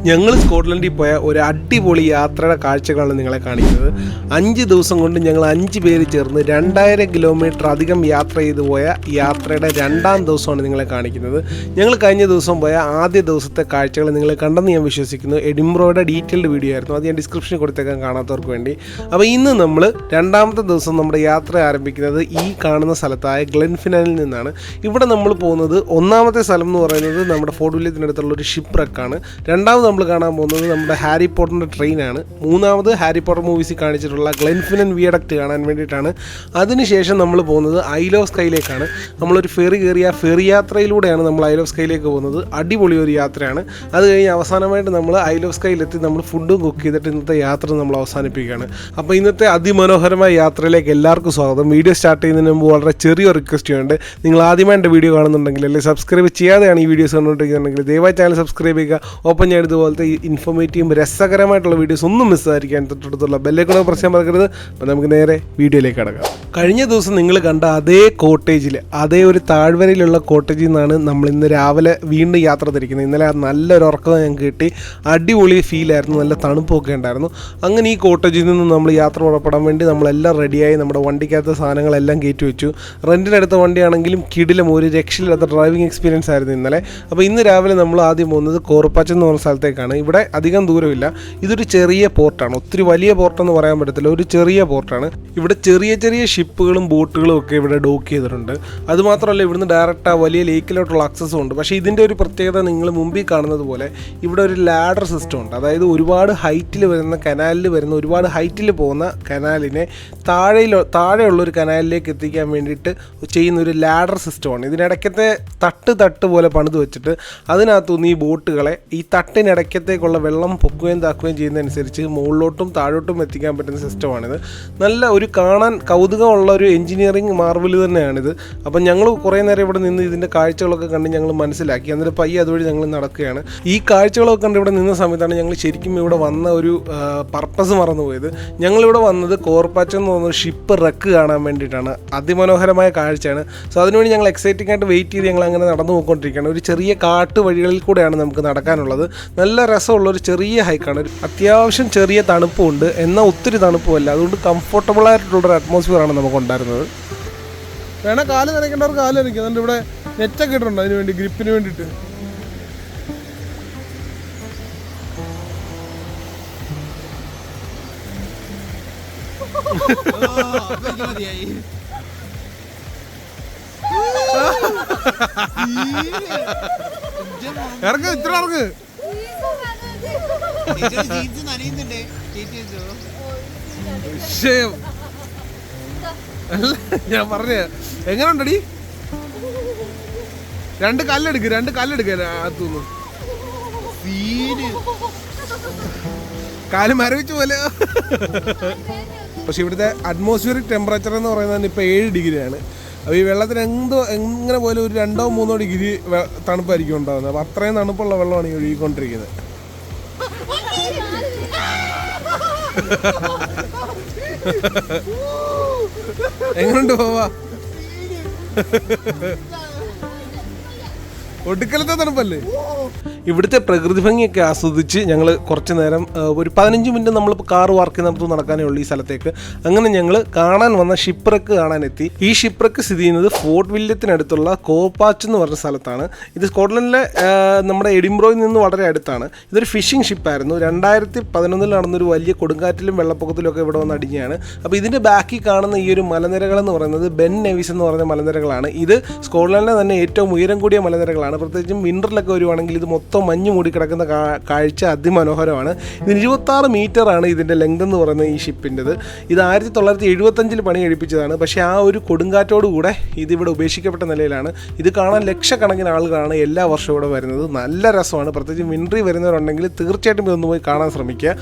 ഞങ്ങൾ സ്കോട്ട്ലൻഡിൽ പോയ ഒരു അടിപൊളി യാത്രയുടെ കാഴ്ചകളാണ് നിങ്ങളെ കാണിക്കുന്നത്. 5 ദിവസം കൊണ്ട് ഞങ്ങൾ 5 പേര് ചേർന്ന് 2000 കിലോമീറ്റർ അധികം യാത്ര ചെയ്തു പോയ യാത്രയുടെ 2ാം ദിവസമാണ് നിങ്ങളെ കാണിക്കുന്നത്. ഞങ്ങൾ കഴിഞ്ഞ ദിവസം പോയ ആദ്യ ദിവസത്തെ കാഴ്ചകൾ നിങ്ങൾ കണ്ടെന്ന് ഞാൻ വിശ്വസിക്കുന്നു. എഡിൻബറോയുടെ ഡീറ്റെയിൽഡ് വീഡിയോ ആയിരുന്നു, അത് ഞാൻ ഡിസ്ക്രിപ്ഷനിൽ കൊടുത്തേക്കാൻ കാണാത്തവർക്ക് വേണ്ടി. അപ്പോൾ ഇന്ന് നമ്മൾ 2ാമത്തെ ദിവസം നമ്മുടെ യാത്ര ആരംഭിക്കുന്നത് ഈ കാണുന്ന സ്ഥലത്തായ ഗ്ലെൻഫിനാനിൽ നിന്നാണ്. ഇവിടെ നമ്മൾ പോകുന്നത് 1ാമത്തെ സ്ഥലം എന്ന് പറയുന്നത് നമ്മുടെ ഫോർട്ട് വില്യത്തിനടുത്തുള്ള ഒരു ഷിപ്പ് റെക്കാണ്. 2ാമത് നമ്മൾ കാണാൻ പോകുന്നത് നമ്മുടെ ഹാരി പോട്ടറിൻ്റെ ട്രെയിനാണ്. 3ാമത് ഹാരി പോട്ടർ മൂവീസിൽ കാണിച്ചിട്ടുള്ള ഗ്ലെൻഫിനൻ വിയഡക്റ്റ് കാണാൻ വേണ്ടിയിട്ടാണ്. അതിനുശേഷം നമ്മൾ പോകുന്നത് ഐൽ ഓഫ് സ്കൈയിലേക്കാണ്. നമ്മളൊരു ഫെറി കയറി ആ ഫെറി യാത്രയിലൂടെയാണ് നമ്മൾ ഐൽ ഓഫ് സ്കൈയിലേക്ക് പോകുന്നത്. അടിപൊളി ഒരു യാത്രയാണ്. അത് കഴിഞ്ഞ് അവസാനമായിട്ട് നമ്മൾ ഐൽ ഓഫ് സ്കൈയിലെത്തി നമ്മൾ ഫുഡും കുക്ക് ചെയ്തിട്ട് ഇന്നത്തെ യാത്ര നമ്മൾ അവസാനിപ്പിക്കുകയാണ്. അപ്പോൾ ഇന്നത്തെ അതിമനോഹരമായ യാത്രയിലേക്ക് എല്ലാവർക്കും സ്വാഗതം. വീഡിയോ സ്റ്റാർട്ട് ചെയ്യുന്നതിന് മുമ്പ് വളരെ ചെറിയൊരു റിക്വസ്റ്റ് ചെയ്യുന്നുണ്ട്. നിങ്ങൾ ആദ്യമായി എൻ്റെ വീഡിയോ കാണുന്നുണ്ടെങ്കിൽ അല്ലെങ്കിൽ സബ്സ്ക്രൈബ് ചെയ്യാതെയാണ് ഈ വീഡിയോസ് കണ്ടുകൊണ്ടിരിക്കുന്നുണ്ടെങ്കിൽ ദയവായി ചാനൽ സബ്സ്ക്രൈബ് ചെയ്യുക. ഓപ്പൺ ഞാൻ ഇതുപോലത്തെ ഇൻഫോർമേറ്റീവും രസകരമായിട്ടുള്ള വീഡിയോസ് ഒന്നും മിസ്സായിരിക്കാൻ തൊട്ടടുത്തുള്ള ബെല്ലൈക്കൺ പ്രസ് ചെയ്യാൻ മറക്കരുത്. അപ്പോൾ നമുക്ക് നേരെ വീഡിയോയിലേക്ക് കടക്കാം. കഴിഞ്ഞ ദിവസം നിങ്ങൾ കണ്ട അതേ കോട്ടേജിൽ, അതേ ഒരു താഴ്വരയിലുള്ള കോട്ടേജിൽ നിന്നാണ് നമ്മൾ ഇന്ന് രാവിലെ വീണ്ടും യാത്ര തിരിക്കുന്നത്. ഇന്നലെ നല്ലൊരു ഉറക്കം ഞങ്ങൾക്ക് കിട്ടി. അടിപൊളി ഫീലായിരുന്നു, നല്ല തണുപ്പൊക്കെ ഉണ്ടായിരുന്നു. അങ്ങനെ ഈ കോട്ടേജിൽ നിന്ന് നമ്മൾ യാത്ര പുറപ്പെടാൻ വേണ്ടി നമ്മളെല്ലാം റെഡിയായി നമ്മുടെ വണ്ടിക്കകത്ത് സാധനങ്ങളെല്ലാം കയറ്റി വെച്ചു. റെൻറ്റിനെടുത്ത വണ്ടിയാണെങ്കിലും കിടിലം, ഒരു രക്ഷയില്ലാത്ത ഡ്രൈവിംഗ് എക്സ്പീരിയൻസ് ആയിരുന്നു ഇന്നലെ. അപ്പോൾ ഇന്ന് രാവിലെ നമ്മൾ ആദ്യം പോകുന്നത് കോർപ്പാച്ച് എന്ന് പറഞ്ഞ സ്ഥലത്തേക്കാണ്. ഇവിടെ അധികം ദൂരമില്ല. ഇതൊരു ചെറിയ പോർട്ടാണ്, ഒത്തിരി വലിയ പോർട്ടെന്ന് പറയാൻ പറ്റത്തില്ല, ഒരു ചെറിയ പോർട്ടാണ്. ഇവിടെ ചെറിയ ചെറിയ ഷിപ്പുകളും ബോട്ടുകളും ഒക്കെ ഇവിടെ ഡോക്ക് ചെയ്തിട്ടുണ്ട്. അതുമാത്രമല്ല ഇവിടുന്ന് ഡയറക്റ്റ് ആ വലിയ ലേക്കിലോട്ടുള്ള ആക്സസും ഉണ്ട്. പക്ഷേ ഇതിൻ്റെ ഒരു പ്രത്യേകത നിങ്ങൾ മുമ്പിൽ കാണുന്നത് പോലെ ഇവിടെ ഒരു ലാഡർ സിസ്റ്റം ഉണ്ട്. അതായത് ഒരുപാട് ഹൈറ്റിൽ വരുന്ന കനാലിൽ വരുന്ന ഒരുപാട് ഹൈറ്റിൽ പോകുന്ന കനാലിനെ താഴെയുള്ള ഒരു കനാലിലേക്ക് എത്തിക്കാൻ വേണ്ടിയിട്ട് ചെയ്യുന്ന ഒരു ലാഡർ സിസ്റ്റമാണ്. ഇതിനിടയ്ക്കത്തെ തട്ട് പോലെ പണിത് വെച്ചിട്ട് അതിനകത്തുനിന്ന് ഈ ബോട്ടുകളെ ഈ തട്ടിനിടയ്ക്കത്തേക്കുള്ള വെള്ളം പൊക്കുകയും താക്കുകയും ചെയ്യുന്നതനുസരിച്ച് മുകളിലോട്ടും താഴോട്ടും എത്തിക്കാൻ പറ്റുന്ന സിസ്റ്റമാണിത്. നല്ല ഒരു കാണാൻ കൗതുകമുള്ള ഒരു എഞ്ചിനീയറിംഗ് മാർവൽ തന്നെയാണിത്. അപ്പം ഞങ്ങൾ കുറേ നേരം ഇവിടെ നിന്ന് ഇതിൻ്റെ കാഴ്ചകളൊക്കെ കണ്ട് ഞങ്ങൾ മനസ്സിലാക്കി. എന്നിട്ട് പയ്യെ അതുവഴി ഞങ്ങൾ നടക്കുകയാണ്. ഈ കാഴ്ചകളൊക്കെ കണ്ട് ഇവിടെ നിന്ന സമയത്താണ് ഞങ്ങൾ ശരിക്കും ഇവിടെ വന്ന ഒരു പർപ്പസ് മറന്നുപോയത്. ഞങ്ങളിവിടെ വന്നത് കോർപ്പാച്ച് എന്ന് പറയുന്ന ഷിപ്പ് റെക്ക് കാണാൻ വേണ്ടിയിട്ടാണ്. അതിമനോഹരമായ കാഴ്ചയാണ്. സോ അതിനുവേണ്ടി ഞങ്ങൾ എക്സൈറ്റിംഗ് ആയിട്ട് വെയിറ്റ് ചെയ്ത് ഞങ്ങൾ അങ്ങനെ നടന്നു പോയിക്കൊണ്ടിരിക്കുകയാണ്. ഒരു ചെറിയ കാട്ട് വഴികളിൽ കൂടെയാണ് നമുക്ക് നടക്കാനുള്ളത്. നല്ല രസമുള്ളൊരു ചെറിയ ഹൈക്കാണ്. അത്യാവശ്യം ചെറിയ തണുപ്പുണ്ട്, എന്നാൽ ഒത്തിരി തണുപ്പുമല്ല. അതുകൊണ്ട് കംഫർട്ടബിൾ ആയിട്ടുള്ളൊരു അറ്റ്മോസ്ഫിയറാണ് നമുക്ക് ഉണ്ടായിരുന്നത്. വേണേൽ കാല് നനയ്ക്കേണ്ടവർ കാല് നനയ്ക്കും. അതുകൊണ്ട് ഇവിടെ നെറ്റൊക്കെ ഇട്ടിട്ടുണ്ട് അതിന് വേണ്ടി, ഗ്രിപ്പിന് വേണ്ടിയിട്ട്. ഇറങ്ങ്, ഇത്ര ഇറങ്ങ്. ഞാൻ പറഞ്ഞ എങ്ങനെയുണ്ടടി? 2 കല്ലെടുക്ക് അകത്തുനിന്ന്. കാല് മരവിച്ച പോലെ. പക്ഷെ ഇവിടുത്തെ അറ്റ്മോസ്ഫിയറിക് ടെമ്പറേച്ചർ എന്ന് പറയുന്നത് ഇപ്പോൾ 7 ഡിഗ്രിയാണ്. അപ്പോൾ ഈ വെള്ളത്തിന് എങ്ങനെ പോലെ ഒരു 2-3 ഡിഗ്രി തണുപ്പായിരിക്കും ഉണ്ടാകുന്നത്. അപ്പോൾ അത്രയും തണുപ്പുള്ള വെള്ളമാണ് ഈ ഒഴുകിക്കൊണ്ടിരിക്കുന്നത്. എങ്ങനെയുണ്ട് പോവാ? ഒടുക്കലത്തെ തണുപ്പല്ലേ? ഇവിടുത്തെ പ്രകൃതി ഭംഗിയൊക്കെ ആസ്വദിച്ച് ഞങ്ങൾ കുറച്ച് നേരം ഒരു 15 മിനിറ്റ് നമ്മളിപ്പോൾ കാർ പാർക്ക് ചെയ്യുന്നിടത്ത് നടക്കാനേ ഉള്ളൂ ഈ സ്ഥലത്തേക്ക്. അങ്ങനെ ഞങ്ങൾ കാണാൻ വന്ന ഷിപ്പ് റെക്ക് കാണാനെത്തി. ഈ ഷിപ്പ് റെക്ക് സ്ഥിതി ചെയ്യുന്നത് ഫോർട്ട് വില്യത്തിനടുത്തുള്ള കോർപ്പാച്ച് എന്ന് പറഞ്ഞ സ്ഥലത്താണ്. ഇത് സ്കോട്ട്ലൻഡിലെ നമ്മുടെ എഡിൻബറോയിൽ നിന്ന് വളരെ അടുത്താണ്. ഇതൊരു ഫിഷിംഗ് ഷിപ്പായിരുന്നു. 2011 നടന്നൊരു വലിയ കൊടുങ്കാറ്റിലും വെള്ളപ്പൊക്കത്തിലും ഒക്കെ ഇവിടെ വന്ന് അടിഞ്ഞാണ്. അപ്പോൾ ഇതിൻ്റെ ബാക്കിൽ കാണുന്ന ഈ ഒരു മലനിരകൾ എന്ന് പറയുന്നത് ബെൻ നെവിസ് എന്ന് പറഞ്ഞ മലനിരകളാണ്. ഇത് സ്കോട്ട്ലൻഡിലെ തന്നെ ഏറ്റവും ഉയരം കൂടിയ മലനിരകളാണ്. പ്രത്യേകിച്ചും വിൻ്ററിലൊക്കെ വരുവാണെങ്കിൽ ഇത് മൊത്തം മഞ്ഞ് മൂടി കിടക്കുന്ന കാഴ്ച അതിമനോഹരമാണ്. ഇതിന് 26 മീറ്ററാണ് ഇതിൻ്റെ ലെങ്ത് എന്ന് പറയുന്നത് ഈ ഷിപ്പിൻ്റെത്. ഇത് 1975 പണി കഴിപ്പിച്ചതാണ്. പക്ഷേ ആ ഒരു കൊടുങ്കാറ്റോടുകൂടെ ഇതിവിടെ ഉപേക്ഷിക്കപ്പെട്ട നിലയിലാണ്. ഇത് കാണാൻ ലക്ഷക്കണക്കിന് ആളുകളാണ് എല്ലാ വർഷവും ഇവിടെ വരുന്നത്. നല്ല രസമാണ്. പ്രത്യേകിച്ച് വിൻ്ററിൽ വരുന്നവരുണ്ടെങ്കിൽ തീർച്ചയായിട്ടും ഇതൊന്ന് പോയി കാണാൻ ശ്രമിക്കുക.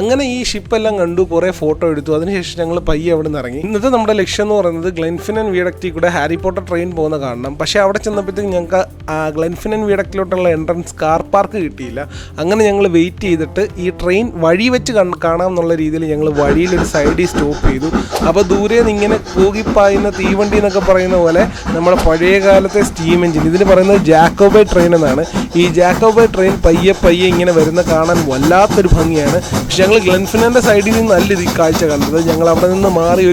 അങ്ങനെ ഈ ഷിപ്പെല്ലാം കണ്ടു, കുറേ ഫോട്ടോ എടുത്തു. അതിനുശേഷം ഞങ്ങൾ പയ്യെ അവിടെ നിന്ന് ഇറങ്ങി. ഇന്നത്തെ നമ്മുടെ ലക്ഷ്യം എന്ന് പറയുന്നത് ഗ്ലെൻഫിനൻ വിയഡക്റ്റിൽ കൂടെ ഹാരി പോട്ടർ ട്രെയിൻ പോകുന്ന കാണണം. പക്ഷേ അവിടെ ചെന്നപ്പോഴത്തേക്ക് ഞങ്ങൾക്ക് ഗ്ലെൻഫിനൻ വിയഡക്റ്റിലോട്ടുള്ള എൻട്രൻസ് കാർ പാർക്ക് കിട്ടിയില്ല. അങ്ങനെ ഞങ്ങൾ വെയിറ്റ് ചെയ്തിട്ട് ഈ ട്രെയിൻ വഴി വെച്ച് കാണാം എന്നുള്ള രീതിയിൽ ഞങ്ങൾ വഴിയിലൊരു സൈഡിൽ സ്റ്റോപ്പ് ചെയ്തു. അപ്പോൾ ദൂരെ നിന്ന് ഇങ്ങനെ കൂകിപ്പായുന്ന തീവണ്ടി എന്നൊക്കെ പറയുന്ന പോലെ നമ്മുടെ പഴയ കാലത്തെ സ്റ്റീം എഞ്ചിൻ, ഇതിന് പറയുന്നത് ജാക്കോബൈ ട്രെയിൻ എന്നാണ്. ഈ ജാക്കോബൈ ട്രെയിൻ പയ്യെ ഇങ്ങനെ വരുന്ന കാണാൻ വല്ലാത്തൊരു ഭംഗിയാണ്. പക്ഷെ ഞങ്ങൾ ഗ്ലെൻഫിനൻ്റെ സൈഡിൽ നിന്ന് നല്ല ഈ കാഴ്ച കണ്ടത്. ഞങ്ങൾ അവിടെ നിന്ന് മാറി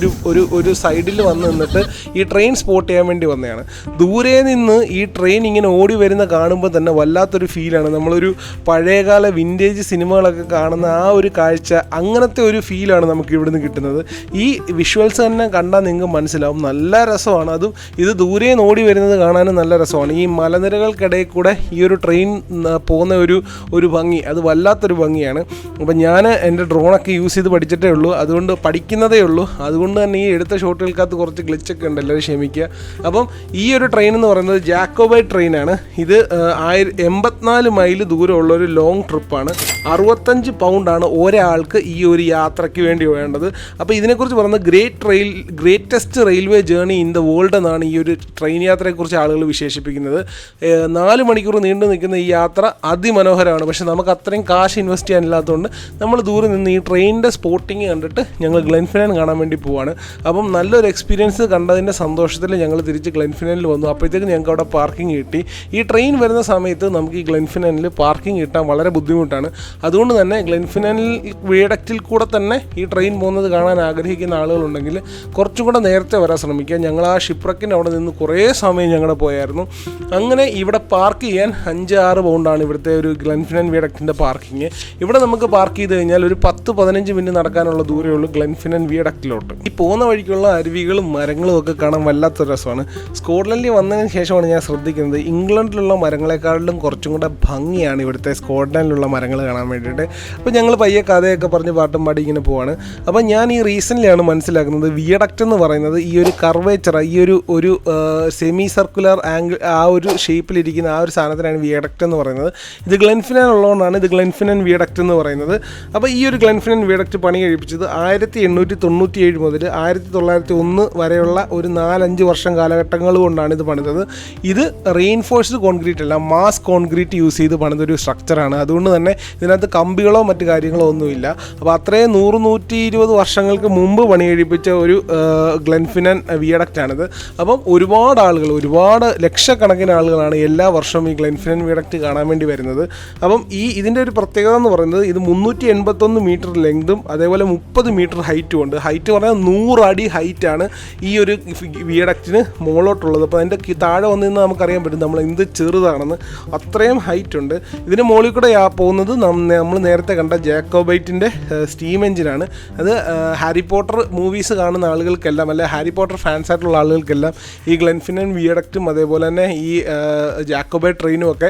ഒരു സൈഡിൽ വന്ന് നിന്നിട്ട് ഈ ട്രെയിൻ സ്പോട്ട് ചെയ്യാൻ വേണ്ടി വന്നതാണ്. ദൂരെ നിന്ന് ഈ ട്രെയിൻ ഇങ്ങനെ ഓടി വരുന്ന കാണുമ്പോൾ തന്നെ വല്ലാത്തൊരു ഫീലാണ്. നമ്മളൊരു പഴയകാല വിൻറ്റേജ് സിനിമകളൊക്കെ കാണുന്ന ആ ഒരു കാഴ്ച, അങ്ങനത്തെ ഒരു ഫീലാണ് നമുക്ക് ഇവിടുന്ന് കിട്ടുന്നത്. ഈ വിഷ്വൽസ് തന്നെ കണ്ടാൽ നിങ്ങൾക്ക് മനസ്സിലാവും, നല്ല രസമാണ്. അതും ഇത് ദൂരെ നിന്ന് ഓടി വരുന്നത് കാണാനും നല്ല രസമാണ്. ഈ മലനിരകൾക്കിടയിൽ കൂടെ ഈ ഒരു ട്രെയിൻ പോകുന്ന ഒരു ഭംഗി, അത് വല്ലാത്തൊരു ഭംഗിയാണ്. അപ്പം ഞാൻ എൻ്റെ ഡ്രോണൊക്കെ യൂസ് ചെയ്ത് പഠിച്ചിട്ടേ ഉള്ളൂ, അതുകൊണ്ട് പഠിക്കുന്നതേ ഉള്ളൂ. അതുകൊണ്ട് തന്നെ ഈ എടുത്ത ഷോട്ടുകൾക്കകത്ത് കുറച്ച് ഗ്ലിച്ചൊക്കെ ഉണ്ട്, എല്ലാവരും ക്ഷമിക്കുക. അപ്പം ഈ ഒരു ട്രെയിൻ എന്ന് പറയുന്നത് ജാക്കോബൈ ട്രെയിനാണ്. ഇത് 84 മൈൽ ദൂരമുള്ള ഒരു ലോങ് ട്രിപ്പാണ്. 65 പൗണ്ടാണ് ഒരാൾക്ക് ഈ ഒരു യാത്രയ്ക്ക് വേണ്ടി വേണ്ടത്. അപ്പോൾ ഇതിനെക്കുറിച്ച് പറയുന്നത് greatest railway journey in the world എന്നാണ് ഈ ഒരു ട്രെയിൻ യാത്രയെക്കുറിച്ച് ആളുകൾ വിശേഷിപ്പിക്കുന്നത്. 4 മണിക്കൂർ നീണ്ടു നിൽക്കുന്ന ഈ യാത്ര അതിമനോഹരമാണ്. പക്ഷേ നമുക്ക് അത്രയും കാശ് ഇൻവെസ്റ്റ് ചെയ്യാനില്ലാത്തതുകൊണ്ട് നമ്മൾ ദൂരെ നിന്ന് ഈ ട്രെയിനിൻ്റെ സ്പോട്ടിങ് കണ്ടിട്ട് ഞങ്ങൾ ഗ്ലെൻഫിനൻ കാണാൻ വേണ്ടി പോവാണ്. അപ്പം നല്ലൊരു എക്സ്പീരിയൻസ് കണ്ടതിൻ്റെ സന്തോഷത്തിൽ ഞങ്ങൾ തിരിച്ച് ഗ്ലെൻഫിനനിൽ വന്നു. അപ്പോഴത്തേക്ക് ഞങ്ങൾക്ക് അവിടെ പാർക്കിംഗ് കിട്ടി. ഈ ട്രെയിൻ വരുന്ന സമയത്ത് നമുക്ക് ഈ ഗ്ലെൻഫിനനിൽ പാർക്കിംഗ് കിട്ടാൻ വളരെ ബുദ്ധിമുട്ടാണ്. അതുകൊണ്ട് തന്നെ ഗ്ലെൻഫിനനിൽ വിയഡക്റ്റിൽ കൂടെ തന്നെ ഈ ട്രെയിൻ പോകുന്നത് കാണാൻ ആഗ്രഹിക്കുന്ന ആളുകളുണ്ടെങ്കിൽ കുറച്ചും കൂടെ നേരത്തെ വരാൻ ശ്രമിക്കുക. ഞങ്ങൾ ആ ഷിപ്രക്കിന് അവിടെ നിന്ന് കുറേ സമയം ഞങ്ങളുടെ പോയായിരുന്നു. അങ്ങനെ ഇവിടെ പാർക്ക് ചെയ്യാൻ 5-6 പൗണ്ടാണ് ഇവിടുത്തെ ഒരു ഗ്ലെൻഫിനൻ വിയഡക്റ്റിൻ്റെ പാർക്കിങ്. ഇവിടെ നമുക്ക് പാർക്ക് ചെയ്ത് കഴിഞ്ഞാൽ ഒരു 10-15 മിനിറ്റ് നടക്കാനുള്ള ദൂരമേ ഉള്ളൂ ഗ്ലെൻഫിനൻ വിയഡക്റ്റിലോട്ട്. ഈ പോകുന്ന വഴിക്കുള്ള അരുവികളും മരങ്ങളും ഒക്കെ കാണാൻ വല്ലാത്തൊരു രസമാണ്. സ്കോട്ട്ലൻഡിൽ വന്നതിന് ശേഷമാണ് ഞാൻ ശ്രദ്ധിക്കുന്നത്, ഇംഗ്ലണ്ടിലുള്ള മരങ്ങളെക്കാളിലും കുറച്ചും കൂടെ ഭംഗിയാണ് ഇവിടുത്തെ സ്കോട്ട്ലൻഡിലുള്ള മരങ്ങൾ കാണാൻ വേണ്ടിയിട്ട്. അപ്പോൾ ഞങ്ങൾ പയ്യെ കഥയൊക്കെ പറഞ്ഞ് പാട്ടും പാടി ഇങ്ങനെ പോവാണ്. അപ്പോൾ ഞാൻ ഈ റീസെൻ്റ്ലിയാണ് മനസ്സിലാക്കുന്നത് വിയഡക്റ്റ് എന്ന് പറയുന്നത് ഈ ഒരു കർവേച്ചർ, ഈ ഒരു സെമി സർക്കുലർ ആംഗിൾ, ആ ഒരു ഷേപ്പിലിരിക്കുന്ന ആ ഒരു സാധനത്തിനാണ് വിയഡക്റ്റ് എന്ന് പറയുന്നത്. ഇത് ഗ്ലെൻഫിനൻ ഉള്ളതുകൊണ്ടാണ് ഇത് ഗ്ലെൻഫിനൻ വിയഡക്റ്റ് എന്ന് പറയുന്നത്. അപ്പോൾ ഈ ഒരു ഗ്ലെൻഫിനൻ വിയഡക്റ്റ് പണി കഴിപ്പിച്ചത് 1897 മുതൽ 1901 വരെയുള്ള ഒരു 4-5 വർഷം കാലഘട്ടങ്ങൾ കൊണ്ടാണ് ഇത് പണിതത്. ഇത് റെയിൻഫോഴ്സ്ഡ് കോൺക്രീറ്റ് അല്ല, മാസ് കോൺക്രീറ്റ് യൂസ് ചെയ്ത് പണിതൊരു സ്ട്രക്ചറാണ്. അതുകൊണ്ട് തന്നെ ഇതിനകത്ത് കമ്പികളോ മറ്റു കാര്യങ്ങളോ ഒന്നുമില്ല. അപ്പോൾ അത്രയും 100-120 വർഷങ്ങൾക്ക് മുമ്പ് പണി കഴിപ്പിച്ച ഒരു ഗ്ലെൻഫിനൻ വിയഡക്റ്റാണിത്. അപ്പം ഒരുപാട് ലക്ഷക്കണക്കിന് ആളുകളാണ് എല്ലാ വർഷവും ഈ ഗ്ലെൻഫിനൻ വിയഡക്റ്റ് കാണാൻ വേണ്ടി വരുന്നത്. അപ്പം ഇതിൻ്റെ ഒരു പ്രത്യേകത എന്ന് പറയുന്നത് ഇത് 381 മീറ്റർ ലെങ്തും അതേപോലെ 30 മീറ്റർ ഹൈറ്റും ഉണ്ട്. ഹൈറ്റ് പറഞ്ഞാൽ 100 അടി ഹൈറ്റാണ് ഈ ഒരു വിയഡക്റ്റിന് മുകളിലോട്ടുള്ളത്. അപ്പോൾ അതിൻ്റെ താഴെ വന്നു നിന്ന് നമുക്കറിയാൻ പറ്റും നമ്മൾ എന്ത് ചെറുതാണെന്ന്, അത്രയും ഹൈറ്റ് ഉണ്ട്. ഇതിന് മുകളിൽ കൂടെ പോകുന്നത് നമ്മൾ നേരത്തെ കണ്ട ജാക്കോബൈറ്റിൻ്റെ സ്റ്റീം എഞ്ചിനാണ്. അത് ഹാരി പോട്ടർ മൂവീസ് കാണുന്ന ആളുകൾക്കെല്ലാം, അല്ലെ ഹാരി പോട്ടർ ഫാൻസ് ആയിട്ടുള്ള ആളുകൾക്കെല്ലാം ഈ ഗ്ലെൻഫിനൻ വിയഡക്റ്റും അതേപോലെ തന്നെ ഈ ജാക്കോബൈ ട്രെയിനും ഒക്കെ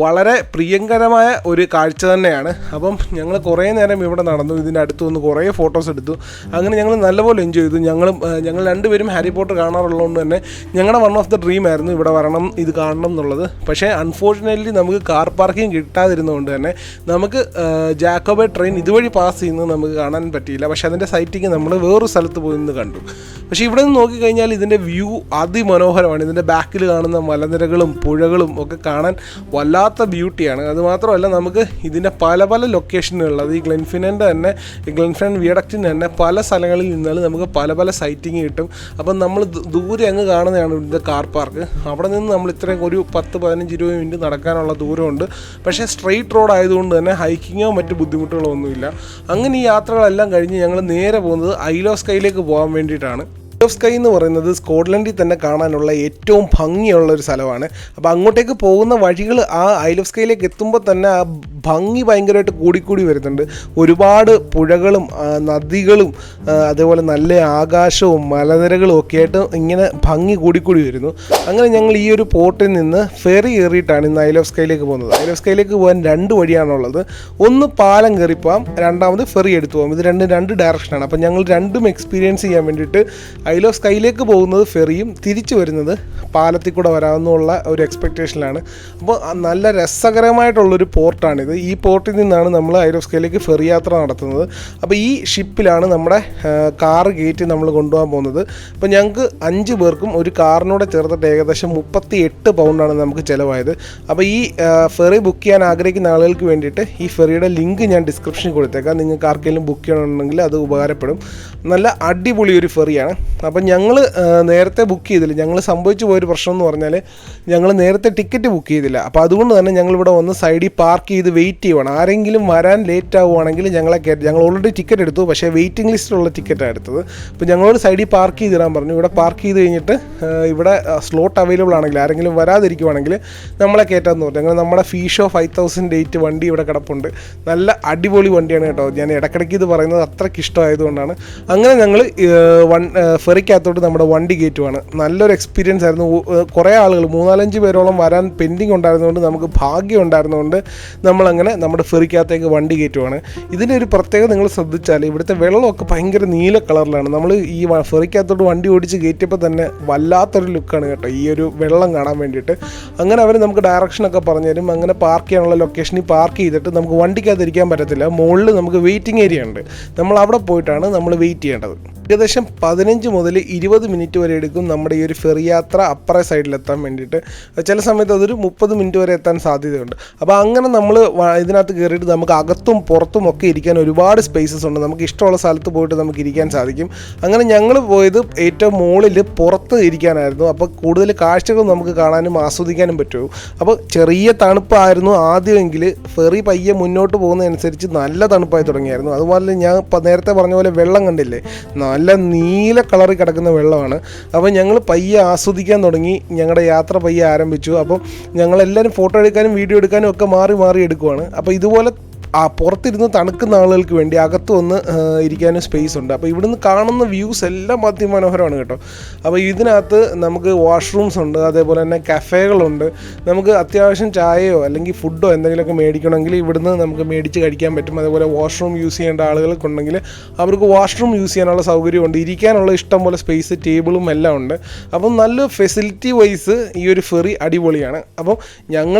വളരെ പ്രിയങ്കരമായ ഒരു കാഴ്ച തന്നെയാണ്. അപ്പം ഞങ്ങൾ കുറേ നേരം ഇവിടെ നടന്നു, ഇതിൻ്റെ അടുത്ത് വന്ന് കുറേ ഫോട്ടോസ് എടുത്തു. അങ്ങനെ ഞങ്ങൾ നല്ലപോലെ എൻജോയ് ചെയ്തു. ഞങ്ങൾ രണ്ടുപേരും ഹാരി പോട്ടർ കാണാറുള്ളതുകൊണ്ട് തന്നെ ഞങ്ങളുടെ വൺ ഓഫ് ദ ഡ്രീം ആയിരുന്നു ഇവിടെ വരണം, ഇത് കാണണം എന്നുള്ളത്. പക്ഷേ അൺഫോർച്ചുനേറ്റ്ലി നമുക്ക് കാർ പാർക്കിംഗ് കിട്ടാതിരുന്നതുകൊണ്ട് തന്നെ നമുക്ക് ജാക്കോബൈ ട്രെയിൻ ഇതുവഴി പാസ് ചെയ്യുന്നത് നമുക്ക് കാണാൻ പറ്റിയില്ല. പക്ഷേ അതിൻ്റെ സൈറ്റിങ് നമ്മൾ വേറൊരു സ്ഥലത്ത് പോയി നിന്ന് കണ്ടു. പക്ഷേ ഇവിടെ നിന്ന് നോക്കിക്കഴിഞ്ഞാൽ ഇതിൻ്റെ വ്യൂ അതിമനോഹരമാണ്. ഇതിൻ്റെ ബാക്കിൽ കാണുന്ന മലനിരകളും പുഴകളും ഒക്കെ കാണാൻ വല്ലാത്ത ബ്യൂട്ടിയാണ്. അതുമാത്രമല്ല നമുക്ക് ഇതിൻ്റെ പല ലൊക്കേഷനുകളിൽ, ഈ ഗ്ലെൻഫിനൻ വിയഡക്റ്റിന് തന്നെ പല സ്ഥലങ്ങളിൽ നിന്നാലും നമുക്ക് പല സൈറ്റിങ് കിട്ടും. അപ്പം നമ്മൾ ദൂരെ അങ്ങ് കാണുന്നതാണ് ഇതിൻ്റെ കാർ പാർക്ക്. അവിടെ നിന്ന് നമ്മൾ ഇത്രയും ഒരു 10-15-20 മിനിറ്റ് നടക്കാനുള്ള ദൂരമുണ്ട്. പക്ഷേ സ്ട്രെയിറ്റ് റോഡ് ആയതുകൊണ്ട് തന്നെ ഹൈക്കിങ്ങോ മറ്റ് ബുദ്ധിമുട്ടുകളോ ഒന്നുമില്ല. അങ്ങനെ ഈ യാത്രകളെല്ലാം കഴിഞ്ഞ് ഞങ്ങൾ നേരെ പോകുന്നത് ഐൽ ഓഫ് സ്കൈയിലേക്ക് പോകാൻ വേണ്ടിയിട്ടാണ്. ഐൽ ഓഫ് സ്കൈ എന്ന് പറയുന്നത് സ്കോട്ട്ലൻഡിൽ തന്നെ കാണാനുള്ള ഏറ്റവും ഭംഗിയുള്ള ഒരു സ്ഥലമാണ്. അപ്പോൾ അങ്ങോട്ടേക്ക് പോകുന്ന വഴികൾ ആ ഐൽ ഓഫ് സ്കൈയിലേക്ക് എത്തുമ്പോൾ തന്നെ ആ ഭംഗി ഭയങ്കരമായിട്ട് കൂടിക്കൂടി വരുന്നുണ്ട്. ഒരുപാട് പുഴകളും നദികളും അതേപോലെ നല്ല ആകാശവും മലനിരകളും ഒക്കെ ആയിട്ട് ഇങ്ങനെ ഭംഗി കൂടിക്കൂടി വരുന്നു. അങ്ങനെ ഞങ്ങൾ ഈ ഒരു പോർട്ടിൽ നിന്ന് ഫെറി കയറിയിട്ടാണ് ഇന്ന് ഐൽ ഓഫ് സ്കൈയിലേക്ക് പോകുന്നത്. ഐൽ ഓഫ് സ്കൈയിലേക്ക് പോകാൻ 2 വഴിയാണുള്ളത്. ഒന്ന് പാലം കയറി പോകാം, രണ്ടാമത് ഫെറി എടുത്തു പോകാം. ഇത് രണ്ട് ഡയറക്ഷനാണ്. അപ്പോൾ ഞങ്ങൾ രണ്ടും എക്സ്പീരിയൻസ് ചെയ്യാൻ വേണ്ടിയിട്ട് ഐൽ ഓഫ് സ്കൈയിലേക്ക് പോകുന്നത് ഫെറിയും തിരിച്ചു വരുന്നത് പാലത്തിൽ കൂടെ വരാമെന്നുള്ള ഒരു എക്സ്പെക്റ്റേഷനിലാണ്. അപ്പോൾ നല്ല രസകരമായിട്ടുള്ളൊരു പോർട്ടാണിത്. ഈ പോർട്ടിൽ നിന്നാണ് നമ്മൾ ഐൽ ഓഫ് സ്കൈയിലേക്ക് ഫെറി യാത്ര നടത്തുന്നത്. അപ്പോൾ ഈ ഷിപ്പിലാണ് നമ്മുടെ കാറ് കയറ്റി നമ്മൾ കൊണ്ടുപോകാൻ പോകുന്നത്. അപ്പോൾ ഞങ്ങൾക്ക് 5 പേർക്കും ഒരു കാറിനോടെ ചേർത്തിട്ട് ഏകദേശം 38 പൗണ്ടാണ് നമുക്ക് ചിലവായത്. അപ്പോൾ ഈ ഫെറി ബുക്ക് ചെയ്യാൻ ആഗ്രഹിക്കുന്ന ആളുകൾക്ക് വേണ്ടിയിട്ട് ഈ ഫെറിയുടെ ലിങ്ക് ഞാൻ ഡിസ്ക്രിപ്ഷനിൽ കൊടുത്തേക്കാം. നിങ്ങൾക്ക് ആർക്കെങ്കിലും ബുക്ക് ചെയ്യണമെന്നുണ്ടെങ്കിൽ അത് ഉപകാരപ്പെടും. നല്ല അടിപൊളി ഒരു ഫെറിയാണ്. അപ്പം ഞങ്ങൾ നേരത്തെ ബുക്ക് ചെയ്തില്ല. ഞങ്ങൾ സംഭവിച്ചു പോയൊരു പ്രശ്നം എന്ന് പറഞ്ഞാൽ ഞങ്ങൾ നേരത്തെ ടിക്കറ്റ് ബുക്ക് ചെയ്തില്ല. അപ്പോൾ അതുകൊണ്ട് തന്നെ ഞങ്ങളിവിടെ വന്ന് സൈഡിൽ പാർക്ക് ചെയ്ത് വെയിറ്റ് ചെയ്യുവാണ്. ആരെങ്കിലും വരാൻ ലേറ്റ് ആവുകയാണെങ്കിൽ ഞങ്ങൾ ഓൾറെഡി ടിക്കറ്റ് എടുത്തു, പക്ഷേ വെയിറ്റിംഗ് ലിസ്റ്റിലുള്ള ടിക്കറ്റാണ് എടുത്തത്. അപ്പോൾ ഞങ്ങളോട് സൈഡിൽ പാർക്ക് ചെയ്തിടാൻ പറഞ്ഞു. ഇവിടെ പാർക്ക് ചെയ്ത് കഴിഞ്ഞിട്ട് ഇവിടെ സ്ലോട്ട് അവൈലബിൾ ആണെങ്കിൽ ആരെങ്കിലും വരാതിരിക്കുവാണെങ്കിൽ നമ്മളെ കയറ്റാമെന്ന് പറഞ്ഞു. അങ്ങനെ നമ്മുടെ ഫീഷോ 5008 വണ്ടി ഇവിടെ കിടപ്പുണ്ട്. നല്ല അടിപൊളി വണ്ടിയാണ് കേട്ടോ. ഞാൻ ഇടയ്ക്കിടയ്ക്ക് ഇത് പറയുന്നത് അത്രയ്ക്ക് ഇഷ്ടമായതുകൊണ്ടാണ്. അങ്ങനെ ഞങ്ങൾ ഫെറിക്കകത്തോട്ട് നമ്മുടെ വണ്ടി കയറ്റുവാണ്. നല്ലൊരു എക്സ്പീരിയൻസ് ആയിരുന്നു. കുറേ ആളുകൾ 3-4 പേരോളം വരാൻ പെൻഡിങ് ഉണ്ടായിരുന്നതുകൊണ്ട് നമുക്ക് ഭാഗ്യം ഉണ്ടായിരുന്നതുകൊണ്ട് നമ്മളങ്ങനെ നമ്മുടെ ഫെറിക്കകത്തേക്ക് വണ്ടി കയറ്റുവാണ്. ഇതിൻ്റെ ഒരു പ്രത്യേകത നിങ്ങൾ ശ്രദ്ധിച്ചാൽ ഇവിടുത്തെ വെള്ളമൊക്കെ ഭയങ്കര നീല കളറിലാണ്. നമ്മൾ ഈ ഫെറിക്കകത്തോട്ട് വണ്ടി ഓടിച്ച് കയറ്റിയപ്പോൾ തന്നെ വല്ലാത്തൊരു ലുക്കാണ് കേട്ടോ ഈ ഒരു വെള്ളം കാണാൻ വേണ്ടിയിട്ട്. അങ്ങനെ അവർ നമുക്ക് ഡയറക്ഷനൊക്കെ പറഞ്ഞു തരും. അങ്ങനെ പാർക്ക് ചെയ്യാനുള്ള ലൊക്കേഷനിൽ പാർക്ക് ചെയ്തിട്ട് നമുക്ക് വണ്ടിക്കകത്തിരിക്കാൻ പറ്റത്തില്ല. മുകളിൽ നമുക്ക് വെയിറ്റിംഗ് ഏരിയ ഉണ്ട്. നമ്മൾ അവിടെ പോയിട്ടാണ് നമ്മൾ വെയിറ്റ് ചെയ്യേണ്ടത്. ഏകദേശം 15 മുതൽ 20 മിനിറ്റ് വരെ എടുക്കും നമ്മുടെ ഈ ഒരു ഫെറി യാത്ര അപ്പുറ സൈഡിലെത്താൻ വേണ്ടിയിട്ട്. ചില സമയത്ത് അതൊരു 30 മിനിറ്റ് വരെ എത്താൻ സാധ്യതയുണ്ട്. അപ്പോൾ അങ്ങനെ നമ്മൾ ഇതിനകത്ത് കയറിയിട്ട് നമുക്ക് അകത്തും പുറത്തും ഒക്കെ ഇരിക്കാൻ ഒരുപാട് സ്പേസസ് ഉണ്ട്. നമുക്ക് ഇഷ്ടമുള്ള സ്ഥലത്ത് പോയിട്ട് നമുക്ക് ഇരിക്കാൻ സാധിക്കും. അങ്ങനെ ഞങ്ങൾ പോയത് ഏറ്റവും മുകളിൽ പുറത്ത് ഇരിക്കാനായിരുന്നു. അപ്പോൾ കൂടുതൽ കാഴ്ചകൾ നമുക്ക് കാണാനും ആസ്വദിക്കാനും പറ്റുമോ. അപ്പോൾ ചെറിയ തണുപ്പായിരുന്നു ആദ്യമെങ്കിൽ ഫെറി പയ്യെ മുന്നോട്ട് പോകുന്നതനുസരിച്ച് നല്ല തണുപ്പായി തുടങ്ങിയായിരുന്നു. അതുപോലെ ഞാൻ നേരത്തെ പറഞ്ഞ പോലെ വെള്ളം കണ്ടില്ലേ, നല്ല നീല കളറിൽ കിടക്കുന്ന വെള്ളമാണ്. അപ്പോൾ ഞങ്ങൾ പയ്യെ ആസ്വദിക്കാൻ തുടങ്ങി. ഞങ്ങളുടെ യാത്ര പയ്യെ ആരംഭിച്ചു. അപ്പം ഞങ്ങളെല്ലാവരും ഫോട്ടോ എടുക്കാനും വീഡിയോ എടുക്കാനും ഒക്കെ മാറി മാറി എടുക്കുവാണ്. അപ്പോൾ ഇതുപോലെ പുറത്തിരുന്ന് തണുക്കുന്ന ആളുകൾക്ക് വേണ്ടി അകത്ത് വന്ന് ഇരിക്കാനും സ്പേസ് ഉണ്ട്. അപ്പോൾ ഇവിടുന്ന് കാണുന്ന വ്യൂസ് എല്ലാം അതിമനോഹരമാണ് കേട്ടോ. അപ്പോൾ ഇതിനകത്ത് നമുക്ക് വാഷ്റൂംസ് ഉണ്ട്, അതേപോലെ തന്നെ കഫേകളുണ്ട്. നമുക്ക് അത്യാവശ്യം ചായയോ അല്ലെങ്കിൽ ഫുഡോ എന്തെങ്കിലുമൊക്കെ മേടിക്കണമെങ്കിൽ ഇവിടുന്ന് നമുക്ക് മേടിച്ച് കഴിക്കാൻ പറ്റും. അതേപോലെ വാഷ്റൂം യൂസ് ചെയ്യേണ്ട ആളുകൾക്കുണ്ടെങ്കിൽ അവർക്ക് വാഷ്റൂം യൂസ് ചെയ്യാനുള്ള സൗകര്യമുണ്ട്. ഇരിക്കാനുള്ള ഇഷ്ടം പോലെ സ്പേസ്, ടേബിളും എല്ലാം ഉണ്ട്. അപ്പം നല്ല ഫെസിലിറ്റി വൈസ് ഈ ഒരു ഫെറി അടിപൊളിയാണ്. അപ്പം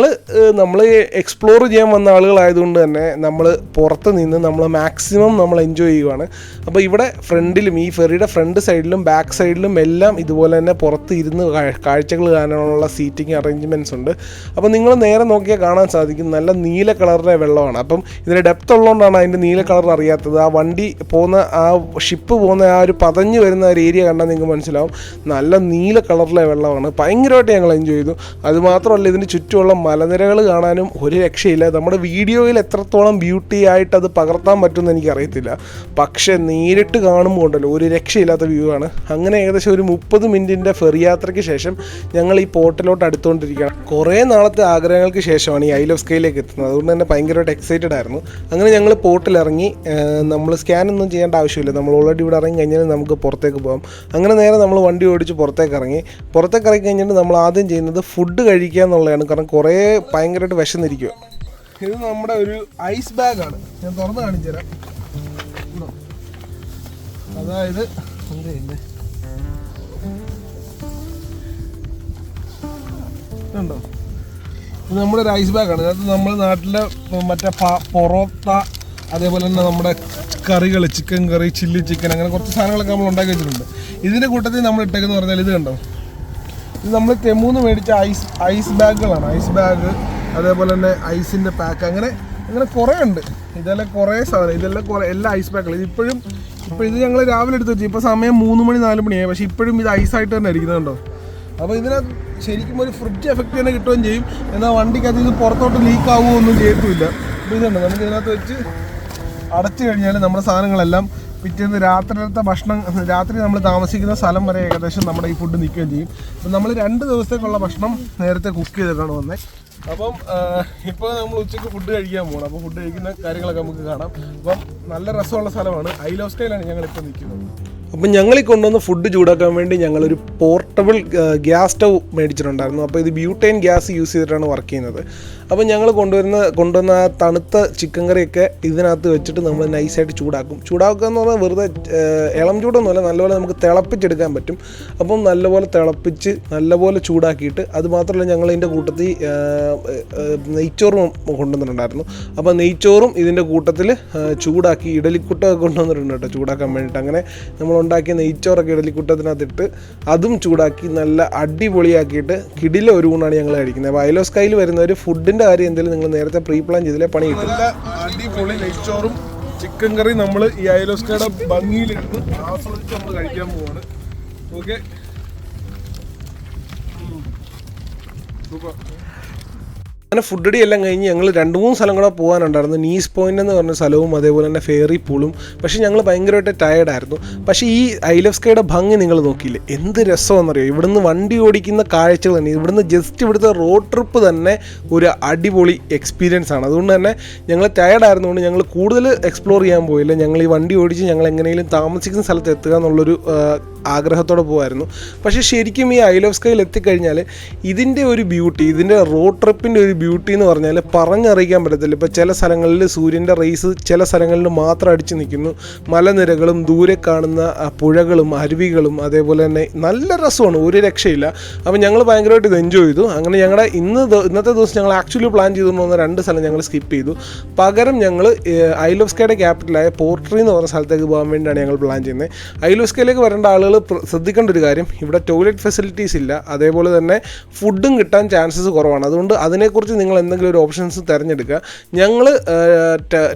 നമ്മൾ എക്സ്പ്ലോർ ചെയ്യാൻ വന്ന ആളുകളായതുകൊണ്ട് തന്നെ നമ്മൾ പുറത്ത് നിന്ന് നമ്മൾ മാക്സിമം നമ്മൾ എൻജോയ് ചെയ്യുവാണ്. അപ്പോൾ ഇവിടെ ഫ്രണ്ടിലും ഈ ഫെറിയുടെ ഫ്രണ്ട് സൈഡിലും ബാക്ക് സൈഡിലും എല്ലാം ഇതുപോലെ തന്നെ പുറത്ത് ഇരുന്ന് കാഴ്ചകൾ കാണാനുള്ള സീറ്റിംഗ് അറേഞ്ച്മെൻറ്റ്സ് ഉണ്ട്. അപ്പോൾ നിങ്ങൾ നേരെ നോക്കിയാൽ കാണാൻ സാധിക്കും നല്ല നീല കളറിലെ വെള്ളമാണ്. അപ്പം ഇതിന് ഡെപ്ത് ഉള്ളതുകൊണ്ടാണ് അതിൻ്റെ നീല കളർ അറിയാത്തത്. ആ വണ്ടി പോകുന്ന ആ ഷിപ്പ് പോകുന്ന ആ ഒരു പതഞ്ഞ് വരുന്ന ഒരു ഏരിയ കണ്ടാൽ നിങ്ങൾക്ക് മനസ്സിലാവും. നല്ല നീല കളറിലെ വെള്ളമാണ്. ഭയങ്കരമായിട്ട് ഞങ്ങൾ എൻജോയ് ചെയ്തു. അതുമാത്രമല്ല ഇതിന് ചുറ്റുമുള്ള മലനിരകൾ കാണാനും ഒരു രക്ഷയില്ല. നമ്മുടെ വീഡിയോയിൽ എത്രത്തോളം ബ്യൂട്ടി ആയിട്ട് അത് പകർത്താൻ പറ്റുമെന്ന് എനിക്കറിയത്തില്ല. പക്ഷേ നേരിട്ട് കാണുമ്പോൾ ഉണ്ടല്ലോ ഒരു രക്ഷയില്ലാത്ത വ്യൂ ആണ്. അങ്ങനെ ഏകദേശം ഒരു 30 മിനിറ്റിൻ്റെ ഫെറി യാത്രയ്ക്ക് ശേഷം ഞങ്ങൾ ഈ പോർട്ടിലോട്ട് അടുത്തുകൊണ്ടിരിക്കുകയാണ്. കുറേ നാളത്തെ ആഗ്രഹങ്ങൾക്ക് ശേഷമാണ് ഈ ഐൽ ഓഫ് സ്കൈയിലേക്ക് എത്തുന്നത്. അതുകൊണ്ട് തന്നെ ഭയങ്കരമായിട്ട് എക്സൈറ്റഡ് ആയിരുന്നു. അങ്ങനെ ഞങ്ങൾ പോർട്ടിലിറങ്ങി. നമ്മൾ സ്കാനൊന്നും ചെയ്യേണ്ട ആവശ്യമില്ല. നമ്മൾ ഓൾറെഡി ഇവിടെ ഇറങ്ങി കഴിഞ്ഞാൽ നമുക്ക് പുറത്തേക്ക് പോകാം. അങ്ങനെ നേരെ നമ്മൾ വണ്ടി ഓടിച്ച് പുറത്തേക്ക് ഇറങ്ങി കഴിഞ്ഞിട്ട് നമ്മൾ ആദ്യം ചെയ്യുന്നത് ഫുഡ് കഴിക്കുക എന്നുള്ളതാണ്. കാരണം കുറേ ഭയങ്കരമായിട്ട് വിശന്നിരിക്കുക. ഇത് നമ്മുടെ ഒരു ഐസ് ബാഗാണ്. ഞാൻ തുറന്ന് കാണിച്ചു തരാം. അതായത് ഉണ്ടോ, ഇത് നമ്മുടെ ഒരു ഐസ് ബാഗാണ്. അതിനകത്ത് നമ്മുടെ നാട്ടിലെ മറ്റേ പൊറോട്ട, അതേപോലെ തന്നെ നമ്മുടെ കറികൾ, ചിക്കൻ കറി, ചില്ലി ചിക്കൻ, അങ്ങനെ കുറച്ച് സാധനങ്ങളൊക്കെ നമ്മൾ ഉണ്ടാക്കി വെച്ചിട്ടുണ്ട്. ഇതിൻ്റെ കൂട്ടത്തിൽ നമ്മൾ ഇട്ടേക്കെന്ന് പറഞ്ഞാൽ ഇത് കണ്ടോ, ഇത് നമ്മൾ തെമ്മൂന്ന് മേടിച്ച ഐസ് ബാഗുകളാണ്. ഐസ് ബാഗ്, അതേപോലെ തന്നെ ഐസിൻ്റെ പാക്ക്, അങ്ങനെ കുറേ ഉണ്ട്. ഇതെല്ലാം കുറേ സാധനം, ഇതെല്ലാം എല്ലാ ഐസ് പാക്കുകൾ. ഇപ്പോൾ ഇത് ഞങ്ങൾ രാവിലെ എടുത്ത് വെച്ചു. ഇപ്പോൾ സമയം 3 മണി 4 മണിയായി. പക്ഷേ ഇപ്പോഴും ഇത് ഐസായിട്ട് തന്നെ ഇരിക്കുന്നുണ്ടോ. അപ്പോൾ ഇതിനകത്ത് ശരിക്കും ഒരു ഫ്രിഡ്ജ് എഫക്റ്റ് തന്നെ കിട്ടുകയും ചെയ്യും. എന്നാൽ വണ്ടിക്കകത്ത് ഇത് പുറത്തോട്ട് ലീക്ക് ആവുകയൊന്നും ചെയ്യത്തുമില്ല. അപ്പോൾ ഇതുണ്ട്, നമുക്ക് ഇതിനകത്ത് വെച്ച് അടച്ചു കഴിഞ്ഞാൽ നമ്മുടെ സാധനങ്ങളെല്ലാം പിറ്റേന്ന് രാത്രിയിലത്തെ ഭക്ഷണം, രാത്രി നമ്മൾ താമസിക്കുന്ന സ്ഥലം വരെ ഏകദേശം നമ്മുടെ ഈ ഫുഡ് നിൽക്കുകയും ചെയ്യും. അപ്പം നമ്മൾ 2 ദിവസത്തേക്കുള്ള ഭക്ഷണം നേരത്തെ കുക്ക് ചെയ്തിട്ടാണ് വന്നത്. അപ്പം ഇപ്പോൾ നമ്മൾ ഉച്ചയ്ക്ക് ഫുഡ് കഴിക്കാൻ പോകണം. അപ്പോൾ ഫുഡ് കഴിക്കുന്ന കാര്യങ്ങളൊക്കെ നമുക്ക് കാണാം. അപ്പം നല്ല രസമുള്ള സ്ഥലമാണ്. ഐൽ ഓഫ് സ്കൈയിലാണ് ഞങ്ങളിപ്പോൾ നിൽക്കുന്നത്. അപ്പം ഞങ്ങളീ കൊണ്ടുവന്ന് ഫുഡ് ചൂടാക്കാൻ വേണ്ടി ഞങ്ങളൊരു പോർട്ടബിൾ ഗ്യാസ് സ്റ്റൗ മേടിച്ചിട്ടുണ്ടായിരുന്നു. അപ്പോൾ ഇത് ബ്യൂട്ടൈൻ ഗ്യാസ് യൂസ് ചെയ്തിട്ടാണ് വർക്ക് ചെയ്യുന്നത്. അപ്പോൾ ഞങ്ങൾ കൊണ്ടുവന്ന ആ തണുത്ത ചിക്കൻ കറിയൊക്കെ ഇതിനകത്ത് വെച്ചിട്ട് നമ്മൾ നൈസായിട്ട് ചൂടാക്കുക എന്ന് പറഞ്ഞാൽ വെറുതെ ഇളം ചൂടൊന്നുമല്ല, നല്ലപോലെ നമുക്ക് തിളപ്പിച്ചെടുക്കാൻ പറ്റും. അപ്പം നല്ലപോലെ തിളപ്പിച്ച് നല്ലപോലെ ചൂടാക്കിയിട്ട്, അത് മാത്രമല്ല ഞങ്ങൾ ഇതിൻ്റെ കൂട്ടത്തിൽ നെയ്ച്ചോറും കൊണ്ടുവന്നിട്ടുണ്ടായിരുന്നു. അപ്പോൾ നെയ്ച്ചോറും ഇതിൻ്റെ കൂട്ടത്തിൽ ചൂടാക്കി ഇഡലിക്കുട്ടൊക്കെ കൊണ്ടുവന്നിട്ടുണ്ട് കേട്ടോ ചൂടാക്കാൻ വേണ്ടിയിട്ട്. അങ്ങനെ നമ്മൾ ഉണ്ടാക്കിയ നെയ്ച്ചോറൊക്കെ ഇഡലിക്കുട്ടത്തിനകത്തിട്ട് അതും ചൂടാക്കി നല്ല അടിപൊളിയാക്കിയിട്ട് കിടില ഒരു ഊണാണ് ഞങ്ങൾ കഴിക്കുന്നത്. അപ്പോൾ ഐലോ സ്കൈയിൽ വരുന്നവർ ഫുഡിൻ്റെ കാര്യം എന്തെങ്കിലും നിങ്ങൾ നേരത്തെ പ്രീ പ്ലാൻ ചെയ്തില്ലേ പണി കിട്ടും. നല്ല അടിപൊളി നെയ്ച്ചോറും ചിക്കൻ കറി നമ്മൾ ഈ ഐലോ സ്കൈയുടെ ഭംഗിയിലിരുന്ന് ആസ്വദിച്ച് നമ്മൾ കഴിക്കാൻ പോവാണ്. Okay, super. അങ്ങനെ ഫുഡടി എല്ലാം കഴിഞ്ഞ് ഞങ്ങൾ 2-3 സ്ഥലം കൂടെ പോകാനുണ്ടായിരുന്നു. നീസ് പോയിൻ്റ് എന്ന് പറഞ്ഞ സ്ഥലവും അതേപോലെ തന്നെ ഫെയറി പൂളും. പക്ഷേ ഞങ്ങൾ ഭയങ്കരമായിട്ട് ടയേർഡായിരുന്നു. പക്ഷേ ഈ ഐലോ സ്കൈയുടെ ഭംഗി നിങ്ങൾ നോക്കിയില്ലേ, എന്ത് രസമാണെന്നറിയോ. ഇവിടുന്ന് വണ്ടി ഓടിക്കുന്ന കാഴ്ചകൾ തന്നെ, ഇവിടുന്ന് ജസ്റ്റ് ഇവിടുത്തെ റോഡ് ട്രിപ്പ് തന്നെ ഒരു അടിപൊളി എക്സ്പീരിയൻസ് ആണ്. അതുകൊണ്ട് തന്നെ ഞങ്ങൾ ടയേർഡായിരുന്നുകൊണ്ട് ഞങ്ങൾ കൂടുതൽ എക്സ്പ്ലോർ ചെയ്യാൻ പോയില്ല. ഞങ്ങൾ ഈ വണ്ടി ഓടിച്ച് ഞങ്ങൾ എങ്ങനെയും താമസിക്കുന്ന സ്ഥലത്ത് എത്തുക എന്നുള്ളൊരു ആഗ്രഹത്തോടെ പോകുമായിരുന്നു. പക്ഷേ ശരിക്കും ഈ ഐലോ സ്കൈയിൽ എത്തിക്കഴിഞ്ഞാൽ ഇതിൻ്റെ ഒരു ബ്യൂട്ടി, ഇതിൻ്റെ റോഡ് ട്രിപ്പിൻ്റെ ഒരു ബ്യൂട്ടി എന്ന് പറഞ്ഞാൽ പറഞ്ഞറിയിക്കാൻ പറ്റത്തില്ല. ഇപ്പോൾ ചില സ്ഥലങ്ങളിൽ സൂര്യൻ്റെ റേസ് ചില സ്ഥലങ്ങളിൽ മാത്രം അടിച്ചു നിൽക്കുന്നു. മലനിരകളും ദൂരെ കാണുന്ന പുഴകളും അരുവികളും അതേപോലെ തന്നെ നല്ല രസമാണ്, ഒരു രക്ഷയില്ല. അപ്പോൾ ഞങ്ങൾ ഭയങ്കരമായിട്ട് ഇത് എൻജോയ് ചെയ്തു. അങ്ങനെ ഞങ്ങളുടെ ഇന്നത്തെ ദിവസം ഞങ്ങൾ ആക്ച്വലി പ്ലാൻ ചെയ്തുകൊണ്ട് വന്ന 2 സ്ഥലം ഞങ്ങൾ സ്കിപ്പ് ചെയ്തു. പകരം ഞങ്ങൾ ഐലോ സ്കൈയുടെ ക്യാപിറ്റലായ പോർട്രി എന്ന് പറഞ്ഞ സ്ഥലത്തേക്ക് പോകാൻ വേണ്ടിയാണ് ഞങ്ങൾ പ്ലാൻ ചെയ്യുന്നത്. ഐലോ സ്കൈയിലേക്ക് വരേണ്ട ആളുകൾ ശ്രദ്ധിക്കേണ്ട ഒരു കാര്യം, ഇവിടെ ടോയ്ലറ്റ് ഫെസിലിറ്റീസ് ഇല്ല, അതേപോലെ തന്നെ ഫുഡും കിട്ടാൻ ചാൻസസ് കുറവാണ്. അതുകൊണ്ട് അതിനെക്കുറിച്ച് നിങ്ങൾ എന്തെങ്കിലും ഒരു ഓപ്ഷൻസ് തിരഞ്ഞെടുക്കുക. ഞങ്ങൾ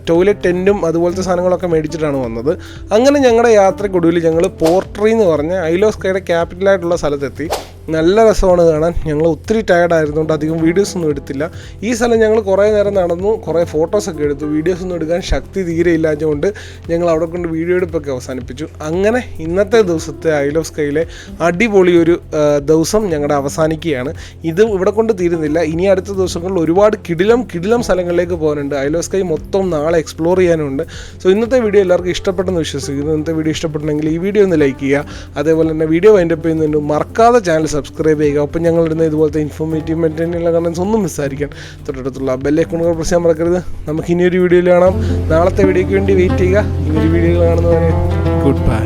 ടോയ്ലറ്റ് ടെൻറ്റും അതുപോലത്തെ സാധനങ്ങളൊക്കെ മേടിച്ചിട്ടാണ് വന്നത്. അങ്ങനെ ഞങ്ങളുടെ യാത്രയ്ക്കൊടുവിൽ ഞങ്ങൾ പോർട്രി എന്ന് പറഞ്ഞ ഐലോ സ്കൈയുടെ ക്യാപിറ്റലായിട്ടുള്ള സ്ഥലത്തെത്തി. നല്ല രസമാണ് കാണാൻ. ഞങ്ങൾ ഒത്തിരി ടയർഡായിരുന്നുകൊണ്ട് അധികം വീഡിയോസൊന്നും എടുത്തില്ല. ഈ സ്ഥലം ഞങ്ങൾ കുറേ നേരം നടന്നു, കുറേ ഫോട്ടോസൊക്കെ എടുത്തു. വീഡിയോസൊന്നും എടുക്കാൻ ശക്തി തീരെ ഇല്ലാത്തതുകൊണ്ട് ഞങ്ങൾ അവിടെ കൊണ്ട് വീഡിയോ എടുപ്പൊക്കെ അവസാനിപ്പിച്ചു. അങ്ങനെ ഇന്നത്തെ ദിവസത്തെ ഐലോ സ്കൈയിലെ അടിപൊളി ഒരു ദിവസം ഞങ്ങളുടെ അവസാനിക്കുകയാണ്. ഇത് ഇവിടെ കൊണ്ട് തീരുന്നില്ല. ഇനി അടുത്ത ദിവസങ്ങളിൽ ഒരുപാട് കിടിലം സ്ഥലങ്ങളിലേക്ക് പോകാനുണ്ട്. ഐലോ സ്കൈ മൊത്തം നാളെ എക്സ്പ്ലോർ ചെയ്യാനുണ്ട്. സോ ഇന്നത്തെ വീഡിയോ എല്ലാവർക്കും ഇഷ്ടപ്പെട്ടെന്ന് വിശ്വസിക്കുന്നു. ഇന്നത്തെ വീഡിയോ ഇഷ്ടപ്പെട്ടെങ്കിൽ ഈ വീഡിയോ ഒന്ന് ലൈക്ക് ചെയ്യുക. അതേപോലെ തന്നെ വീഡിയോ വൈൻഡപ്പ് ചെയ്യുന്നതിന് മറക്കാതെ ചാനൽ സബ്സ്ക്രൈബ് ചെയ്യുക. ഒപ്പം ഞങ്ങളിടുന്ന ഇതുപോലത്തെ ഇൻഫോർമേറ്റീവ് മെറ്റീരിയലുള്ള കണ്ടൻസ് ഒന്നും മിസ്സായിരിക്കാൻ തൊട്ടടുത്തുള്ള ബെല്ലൈക്കൺ പ്രസ് ചെയ്യാൻ മറക്കരുത്. നമുക്ക് ഇനിയൊരു വീഡിയോയിൽ കാണാം. നാളത്തെ വീഡിയോയ്ക്ക് വേണ്ടി വെയിറ്റ് ചെയ്യുക. ഇനിയൊരു വീഡിയോയിൽ കാണുന്നവരെ ഗുഡ് ബൈ.